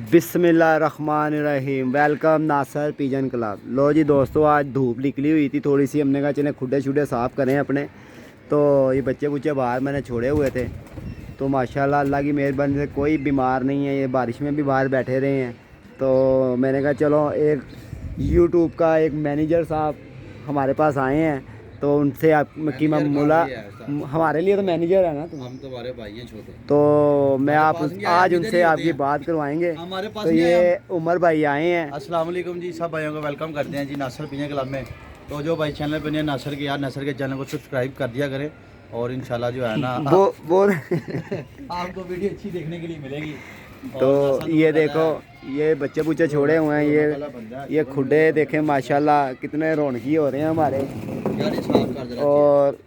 बिस्मिल्लाहिर्रहमानिर्रहीम। वेलकम नासर pigeon club. लो जी दोस्तों, आज धूप निकली हुई थी थोड़ी सी, हमने कहा चले खुडे शुडे साफ़ करें अपने। तो ये बच्चे बुच्चे बाहर मैंने छोड़े हुए थे, तो माशाल्लाह अल्लाह की मेहरबानी से कोई बीमार नहीं है। ये बारिश में भी बाहर बैठे रहे हैं, तो मैंने कहा चलो एक यूट्यूब का एक मैनेजर साहब हमारे पास आए हैं, तो उनसे आपकी मुला हमारे लिए तो मैनेजर है ना, तो हम तुम्हारे भाई हैं छोटे। तो मैं आप आज उनसे आपकी बात करवाएंगे। हमारे पास तो ये उमर भाई आए हैं। अस्सलाम वालेकुम जी, सब भाइयों को वेलकम करते हैं जी नासर पिजन क्लब में। तो जो भाई चैनल पे नहीं नासर के, यार नासर के चैनल को सब्सक्राइब कर दिया करें, और इंशाल्लाह जो है ना वो आपको वीडियो अच्छी देखने के लिए मिलेगी। तो ये देखो, ये बच्चे बुच्चे छोड़े हुए हैं, ये खुडे देखें माशाल्लाह कितने रौनकी हो रहे हैं हमारे। और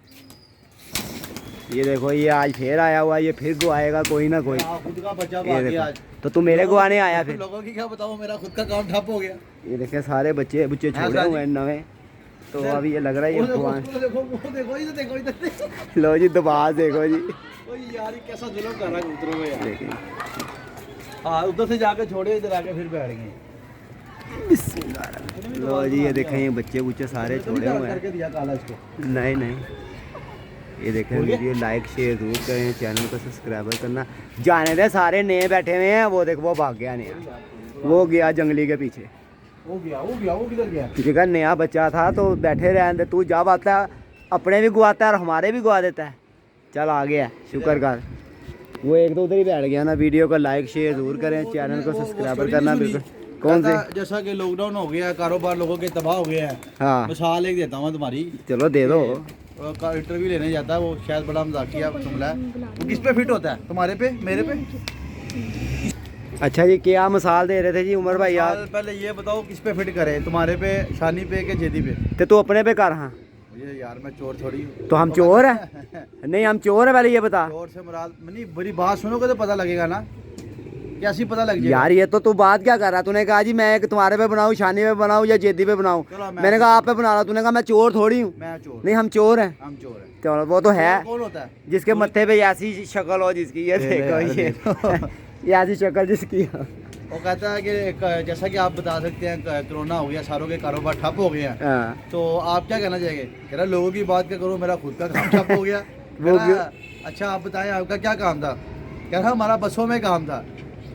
ये देखो, ये आज फिर आया हुआ, ये फिर गुआएगा कोई ना कोई। खुद का बच्चा ये देखो, तो तू मेरे गुआने आया फिर? लोगों की क्या बताओ, मेरा खुद का काम ठप हो गया। ये देखें सारे बच्चे बुच्चे छोड़े हुए हैं नवे, तो अभी ये लग रहा है ये देखो लो जी दबाज देखो जी, यार ये कैसा जुल्म कर रहा है कबूतरों में यार। देखें। हाँ, उधर से जाके छोड़े, इधर आके फिर बैठ गए। लो जी ये देखें, ये बच्चे बुच्चे सारे छोड़े हुए हैं। करके दिया काला इसको। नहीं, ये देखें, वीडियो लाइक शेयर जरूर करें, चैनल को सब्सक्राइबर करना। जाने दे, सारे नए बैठे हुए हैं। वो देखो वो भाग गया नया, वो गया जंगली के पीछे। वो किधर गया? क्योंकि नया बच्चा था तो बैठे रहने दे। तू जब आता है अपने भी गुआता है और हमारे भी गुआ देता है। चल आ गया, शुक्र कर। वो एक तो उधर ही बैठ गया ना। वीडियो को लाइक शेयर जरूर करें, चैनल को सब्सक्राइबर करना बिल्कुल। कौन से? जैसा कि लॉकडाउन हो गया, कारोबार लोगों के तबाह हो गए हैं। हाँ, मिसाल एक देता हूँ तुम्हारी। चलो दे दो। इंटरव्यू लेने जाता है वो, शायद बड़ा मजाकिया जुमला है। वो किस पे फिट होता है, तुम्हारे पे, मेरे पे? अच्छा जी, क्या मिसाल दे रहे थे जी उमर भाई यार? पहले ये बताओ किस पे फिट करे, तुम्हारे पे, शानी पे के जेदी पे? तो तू अपने पे कर। हाँ, ये यार मैं चोर थोड़ी हूँ। तो हम चोर हैं? नहीं, हम चोर है, पहले ये बता। चोर से मुराद नहीं, बड़ी बात सुनोगे तो पता लगेगा ना, कैसी पता लग जाएगा। यार ये तो तू बात क्या कर रहा? तूने कहा जी मैं एक तुम्हारे पे बनाऊं, शानी पे बनाऊं या जेदी पे बनाऊं। मैंने कहा आप पे बना रहा। तूने कहा मैं चोर थोड़ी हूँ। मैं चोर नहीं, हम चोर हैं। हम चोर हैं। चलो वो तो है, कौन होता है जिसके मत्थे पे ऐसी शक्ल हो जिसकी। ये देखो, ये ऐसी शक्ल जिसकी हो। वो कहता है कि जैसा कि आप बता सकते हैं, कोरोना हो गया, सारों के कारोबार ठप हो गए हैं। हाँ। तो आप क्या कहना चाहेंगे? कह रहा लोगों की बात क्या करो, मेरा खुद का काम ठप हो गया। वो कह रहा, अच्छा आप बताएं आपका क्या काम था? कह रहा हमारा बसों में काम था।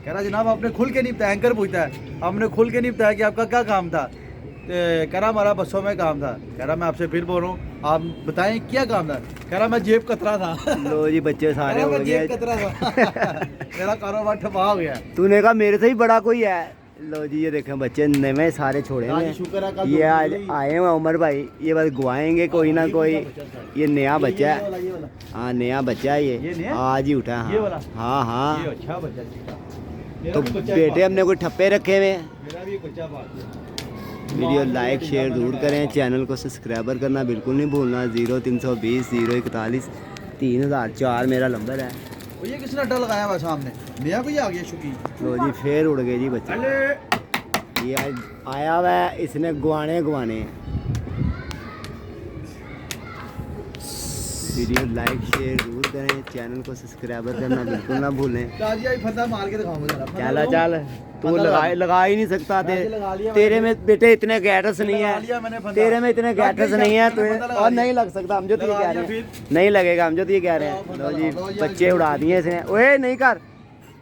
कह रहा जनाब आपने खुल के नहीं बताया, एंकर पूछता है, आपने खुल के नहीं बताया कि आपका क्या काम था? कह रहा हमारा बसों में काम था। कह रहा मैं आपसे फिर बोल रहा हूँ, आप बताएं क्या काम था? कह रहा मैं जेब कतरा था। लो जी बच्चे सारे हो गए। जेब कतरा था। मेरा कारोबार ठपा हो गया। तूने कहा मेरे से ही बड़ा कोई है। लो जी ये देखें, बच्चे नए सारे छोड़े हैं। ये आज आए हैं उमर भाई, ये बस गुआएंगे कोई ना कोई। ये नया बच्चा है। हाँ, नया बच्चा है ये आज ही उठा है। हाँ हाँ, अच्छा बच्चा। तो बेटे हमने कोई ठप्पे रखे हुए हैं। मेरा भी बच्चा बात है। वीडियो लाइक शेयर जरूर करें, चैनल को सब्सक्राइबर करना बिल्कुल नहीं भूलना। 0320 041 3004 मेरा नंबर है। ये किसने अड्डा लगाया हुआ सामने? नया कोई आ गया शुकी। लो जी फिर उड़ गए जी बच्चे। ये आज आया हुआ है, इसने गुआने हैं। वीडियो लाइक शेयर जरूर करें, चैनल को सब्सक्राइबर करना बिल्कुल ना भूलें। चल तू लगा ही नहीं सकता। तेरे में बेटे इतने गैटस नहीं है, तेरे में इतने गैटस नहीं है तो, और नहीं लग सकता। हम जो तो ये कह रहे हैं नहीं लगेगा, हम जो तो ये कह रहे हैं। लो जी बच्चे उड़ा दिए इसने। ओए नहीं कर,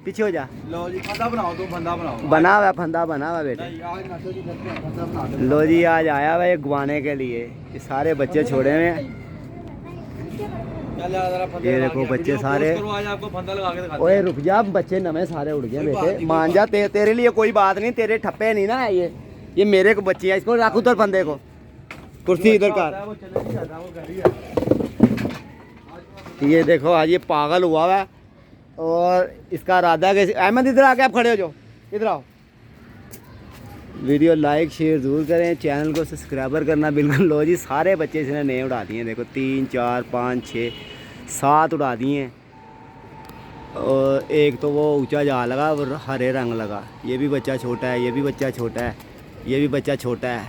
पीछे हो जा। लो जी फंदा बनाओ, तुम फंदा बनाओ। बना हुआ फंदा, बना हुआ बेटे। लो जी आज आया हुआ ये गुआने के लिए। ये सारे बच्चे छोड़े हुए हैं। ये देखो बच्चे सारे। ओए रुक जा, बच्चे नवे सारे उड़ गए बेटे, मान जा। तेरे लिए कोई बात नहीं, तेरे ठप्पे नहीं ना है ये मेरे को बच्चे हैं। इसको रख उधर फंदे को, कुर्सी इधर कर। ये देखो आज ये पागल हुआ है, और इसका इरादा है कि अहमद इधर आके आप खड़े हो जाओ, इधर आओ। वीडियो लाइक शेयर ज़रूर करें, चैनल को सब्सक्राइबर करना बिल्कुल। लो जी सारे बच्चे इसने नए उड़ा दिए। देखो 3 4 5 6 7 उड़ा दिए हैं। और एक तो वो ऊंचा जा लगा और हरे रंग लगा। ये भी बच्चा छोटा है, ये भी बच्चा छोटा है, ये भी बच्चा छोटा है।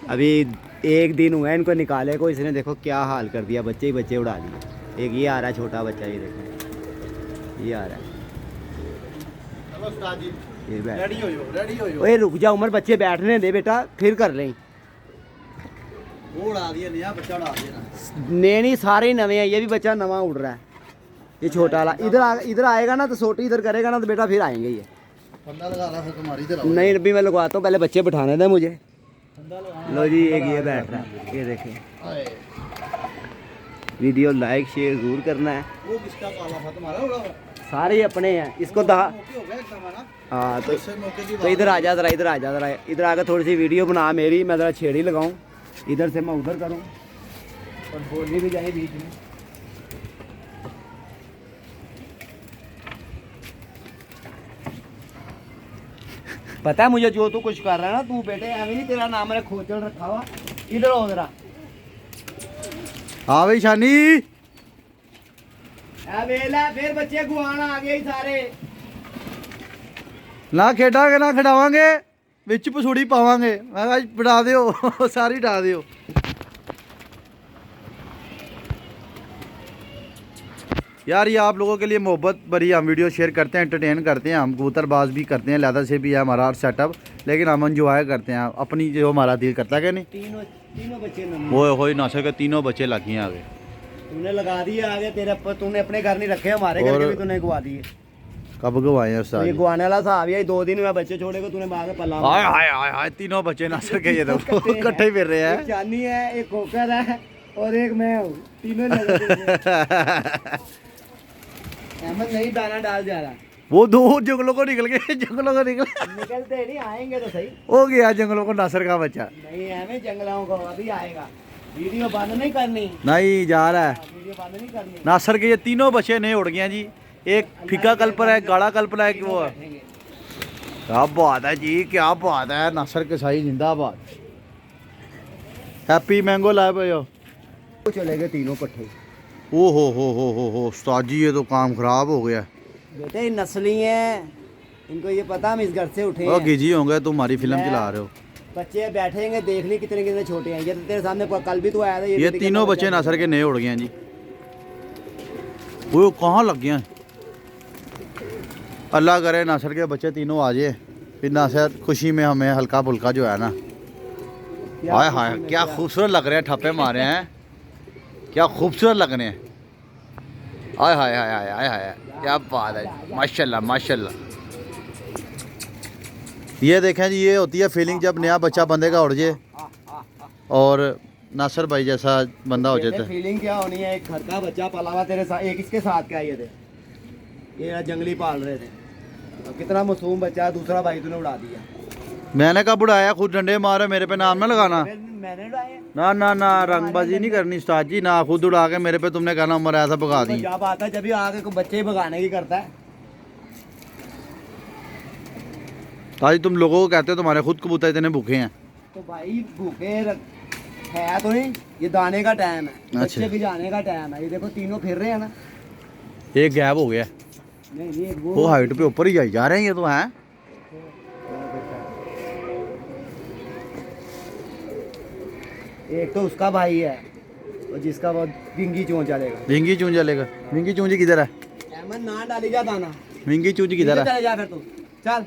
अभी एक दिन हुआ है इनको निकाले को, इसने देखो क्या हाल कर दिया, बच्चे ही बच्चे उड़ा दिए। एक ये आ रहा है छोटा बच्चा, ये देखो ये आ रहा है। चलो उस्ताद जी ये बैठ रेडी हो जाओ रेडी हो जाओ ओए रुक जा उमर, बच्चे बैठने दे बेटा, फिर कर लें। वो उड़ा दिया नया बच्चा उड़ा दिया ना ने नहीं, सारे ही नवे हैं, ये भी बच्चा नवा उड़ रहा है, ये छोटा वाला। इधर आएगा ना तो सोटी इधर करेगा ना तो बेटा फिर आएंगे ये। फंदा लगा रहा है तुम्हारी इधर आओ नहीं अभी मैं लगवाता हूँ, पहले बच्चे बिठाने दें मुझे। फंदा लगा लो जी एक ये बैठ रहा है, ये देखें। आए वीडियो लाइक शेयर जरूर करना है। वो किसका काला था तुम्हारा उड़ा हुआ? सारे ही अपने हैं, इसको दहा। मौके हो गया एकदम है ना हाँ तो इससे मौके की तो इधर आ जा जरा, इधर आ जा जरा, इधर आकर थोड़ी सी वीडियो बना मेरी, मैं ज़रा छेड़ी लगाऊं, इधर से मैं उधर करूं और बोली भी जाए बीच में। पता है मुझे जो तू कुछ कर रहा है ना, तू बेटे एवं नहीं, तेरा नाम मैंने खोचल रखा हुआ। इधर हो जरा, हाँ भाई शानी वेला फिर बच्चे गुआना आ गए ही सारे। ना खेडांगे ना खिडावांगे विच पसूड़ी पावांगे मैं कहा बिठा दियो सारी ढा दियो यार ये आप लोगों के लिए मोहब्बत भरी हम वीडियो शेयर करते हैं, एंटरटेन करते हैं, हम कबूतरबाज भी करते हैं, लिहाजा से भी है हमारा सेटअप, लेकिन हम इंजॉय करते हैं अपनी जो हमारा दिल करता है कि नहीं। तीनों बच्चे नंबर वो हो ना सके तीनों बच्चे लग गए आगे तूने लगा दिए आगे, तेरे तूने अपने घर नहीं रखे, हमारे घर के भी तूने गवा दिए। कब गवाए हैं तो उस्ताद ये जी? गुआने वाला साहब ये 2 दिन में बच्चे छोड़ेगा, तूने मार के पला। हाय हाय हाय हाय तीनों बच्चे नासर के ये तो इकट्ठे ही फिर रहे एक हैं। चांदी है, एक कोकर है और एक मैं हूँ, तीनों अहमद नहीं दाना डाल जा रहा। वो दो जंगलों को निकल गए, जंगलों को निकलते नहीं, आएंगे तो सही। हो गया जंगलों को नासर का बच्चा नहीं हमें जंगलों को अभी आएगा, वीडियो बंद नहीं करनी, नहीं जा रहा है वीडियो बंद नहीं करनी। नासर के ये तीनों बच्चे नए उड़ गए हैं जी, एक फीका कल्पर है, गाढ़ा कल्पर है, वो है। बैठेंगे। क्या बात है जी, क्या बात है, नासर के साई जिंदाबाद। हैप्पी मैंगो लाए भैया। वो चले गए तीनों पट्टे। ओ हो उस्ताद जी ये तो काम खराब हो गया। बेटे ये नस्ली हैं, इनको ये पता हम इस घर से उठे ओ हैं। गिजी होंगे तुम्हारी फिल्म चला रहे हो। बच्चे बैठेंगे, देख ली कितने कितने छोटे हैं। ये तो तेरे सामने कल भी तो आया था, ये भी तीनों बच्चे नासर के नए उड़ गए हैं जी। वो कहाँ लग गए हैं? अल्लाह करे नासर के बच्चे तीनों आ जाए, फिर नासर खुशी में हमें हल्का फुल्का जो है ना। हाय हाय क्या खूबसूरत लग रहे हैं, ठप्पे मारे हैं, क्या खूबसूरत लग रहे हैं। हाय हाय हाय हाय हाय हाय क्या बात है, माशाल्लाह माशाल्लाह। ये देखें जी, ये होती है फीलिंग जब नया बच्चा बंदे का उड़ जाए और नासर भाई जैसा बंदा हो जाता है। फीलिंग क्या होनी है, एक घर का बच्चा पाला हुआ तेरे साथ, एक इसके साथ क्या ये थे, ये जंगली पाल रहे थे, और कितना मासूम बच्चा, दूसरा भाई तूने उड़ा दिया। मैंने कब उड़ाया, खुद डंडे मारे, मेरे पे नाम ना लगाना। मैंने उड़ाया, ना ना ना रंगबाजी नहीं करनी उस्ताद जी, ना खुद उड़ा के मेरे पे तुमने कहना उम्र ऐसा भगा दी। जब आता है जब भी आके कोई बच्चे ही भगाने की करता है। ताजी तुम लोगों को कहते हो तुम्हारे खुद कबूतर इतने भूखे हैं। तो भाई भूखे है तो नहीं, ये दाने का टाइम है, बच्चे भी जाने का टाइम है। ये देखो तीनों फिर रहे हैं ना। एक गैप हो गया, नहीं नहीं वो हाइट पे ऊपर ही जा रहे हैं ये तो हैं। एक तो उसका भाई है और जिसका वो विंगी चोंच चलेगा। विंगी चूंजा लेगा, विंगी चूंजी किधर है? अहमद ना डाली जा दाना, विंगी चूंजी किधर है? चले जा फिर तू, चल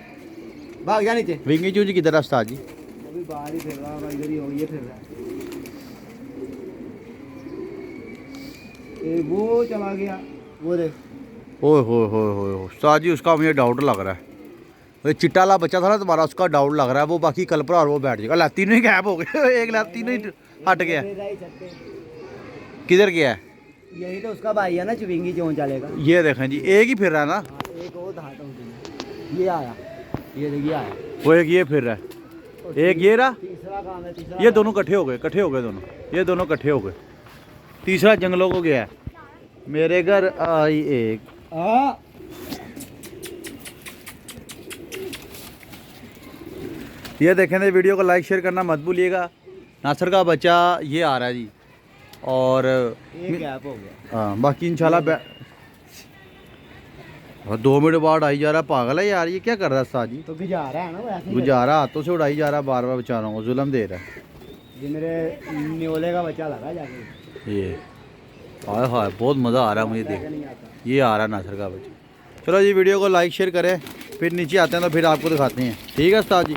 भाग जा नीचे। विंगी चूंजी किधर है उस्ताद जी? अभी बाहर ही फिर रहा होगा, इधर ही हो, ये फिर रहा है। ये वो चला गया, वो देख। ओए हो उस्ताद जी उसका मुझे डाउट लग रहा है, वो चिट्टा वाला बच्चा था ना तुम्हारा, उसका डाउट लग रहा है, वो बाकी कल पर और वो बैठ जाएगा। ला तीनों ही गैप हो गए, एक ला तीनों ही हट गया। किधर गया है? यही तो उसका भाई है ना, चिविंगी चोंच चलेगा। ये देखें जी, एक ही फिर रहा है ना। हाँ, एक और धाटा होगी। ये आया, ये देखिए आया, वो एक ये फिर रहा है, एक ये रहा। तीसरा काम है, तीसरा ये दोनों इकट्ठे हो गए दोनों, ये दोनों इकट्ठे हो गए। तीसरा जंगलों को गया है। मेरे घर आई एक। हाँ ये देखें थे, वीडियो को लाइक शेयर करना मत भूलिएगा। नासर का बच्चा ये आ रहा है जी, और एक गैप हो गया। हाँ बाकी इंशाल्लाह 2 मिनट बाद आई जा रहा, पागल है यार, ये क्या कर रहा है उस्ताद जी? तो गुजारा है ना वो ऐसे ही। गुजारा हाथों से उड़ाई जा रहा, बार बार बेचारों को जुल्म दे रहा है। ये मेरे न्योले का बच्चा लगा जाके। ये हाय हाय बहुत मज़ा आ रहा है मुझे देख। नहीं आता। ये आ रहा है नासर का बच्चा, चलो जी वीडियो को लाइक शेयर करें, फिर नीचे आते हैं तो फिर आपको दिखाते हैं। ठीक है उस्ताद जी।